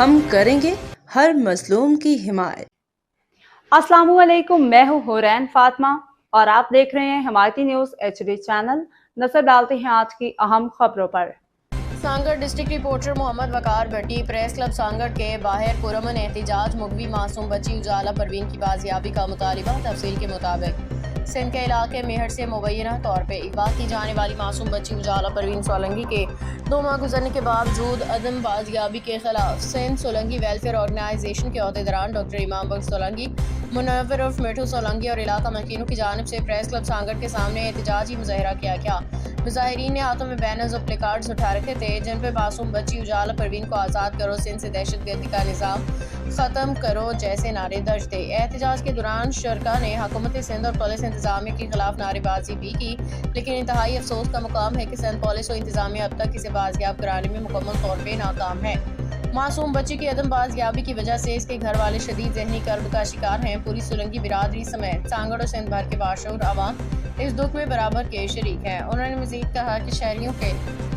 हम करेंगे हर मजलूम की हिमायत। अस्सलामुअलैकुम, मैं हूँ हुरैन फातिमा और आप देख रहे हैं हिमायती न्यूज़ HD चैनल। नजर डालते हैं आज की अहम खबरों पर। सांगड़ डिस्ट्रिक्ट रिपोर्टर मोहम्मद वकार भट्टी प्रेस क्लब सांगड़ के बाहर पुरअमन एहतजाज। मुगवी मासूम बच्ची उजाला परवीन की बाजियाबी का मुतालिबा। तफसील के मुताबिक सिंध के इलाके मेहर से मुबैना तौर पर अगवा की जाने वाली मासूम बच्ची उजाला परवीन सोलंगी के 2 माह गुजरने के बावजूद अदम बाजियाबी के खिलाफ सिंध सोलंगी वेलफेयर ऑर्गेनाइजेशन के अहदेदारान डॉक्टर इमाम बख्श सोलंगी, मुनव्वर उर्फ मिठू सोलंगी और इलाका मकीनों की जानिब से प्रेस क्लब सांगड़ के सामने एहतजाजी मुजाहरा किया गया। मुजाहिरीन ने हाथों में बैनर्स और प्लेकार्ड्स उठा रखे थे जिन पर मासूम बच्ची उजाला परवीन को आज़ाद करो, सिंध से दहशतगर्दी का निज़ाम ख़त्म करो जैसे नारे दर्ज थे। एहतजाज के दौरान शुरका ने हुकूमत सिंध और पुलिस इंतजामिया के खिलाफ नारेबाजी भी की, लेकिन इंतहाई अफसोस का मुकाम है कि सिंध पुलिस और इंतजामिया अब तक इसे बाजियाब कराने में मुकम्मल तौर पर नाकाम है। मासूम बच्ची की अदम बाजियाबी की वजह से इसके घर वाले शदीद ज़हनी कर्ब का शिकार हैं। पूरी सोलंगी बिरादरी समेत सांगड़ और सिंध भर के बाशऊर अवाम इस दुख में बराबर के शरीक हैं। उन्होंने मजीद कहा कि शहरियों के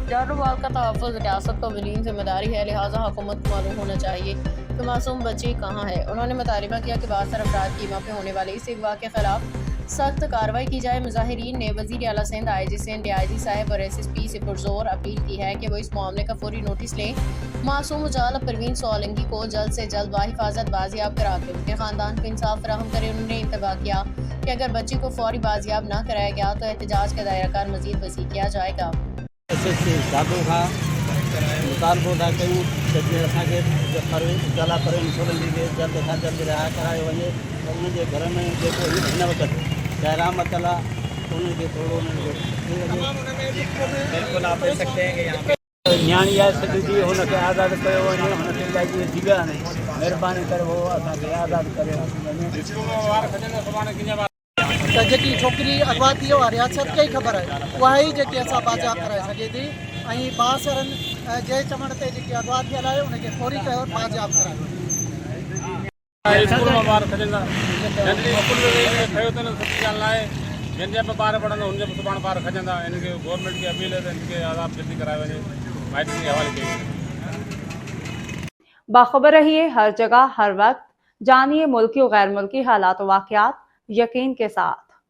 जान माल का तहफ़्फ़ुज़ रियासत को वलीन जिम्मेदारी है, लिहाजा हुकूमत को मालूम होना चाहिए कि मासूम बच्ची कहाँ है। उन्होंने मुतालिबा किया कि बासर अफराद की पे होने वाले इस अगवा के खिलाफ सख्त कार्रवाई की जाए। मुजाहिरीन ने वज़ीर आला सिंध, IG सिंध, DIG साहब और SSP से पुरजोर अपील की है कि वो इस मामले का फौरी नोटिस लें। मासूम उजाला परवीन सोलंगी को जल्द से जल्द बाहिफाजत बाजियाब करा के उनके ख़ानदान को इंसाफ फराहम करे। उन्होंने इंतबा किया कि अगर बच्ची को फौरी बाजियाब न कराया गया तो एहतजाज का दायरा कार मजीद वसी किया जाएगा। मुतालबो था कयूं असांखे उजाला परवीन सोलंगी खे जल्द खां जल्द रिहा करायो वञे त उनजे घर में जेको हिन वक़्तु जयराम अचल आहे उनखे थोरो बिल्कुल आप देख सकते हैं कि यहाँ पे न्याणी आहे सॼी ॾींहुं हुनखे आज़ादु कयो वञे, हुनखे इलाही ॾींहं थी विया आहिनि, महिरबानी करे उहो असांखे आज़ादु करे वञे। त जेकी छोकिरी अगवा थी वियो आहे रियासत खे ई ख़बर आहे, उहा ई जेकी असां बाज़ाब कराए सघे थी ऐं बासरनि जे चवण ते जेकी अगवा थियल आहे उनखे फौरी तौर बाज़ाब करायो। जंहिंजे बि ॿार पढ़ंदा हुनजे बि सुभाणे ॿार खजंदा। इनखे गवर्नमेंट की अपील है तो इनके आज़ाद जल्दी कराए वञे, माइटनि के हवाले कई वञे। बाखबर रहिए हर जगह हर वक्त, जानिए मुल्की और गैर मुल्की हालात और वाक़यात यकीन के साथ।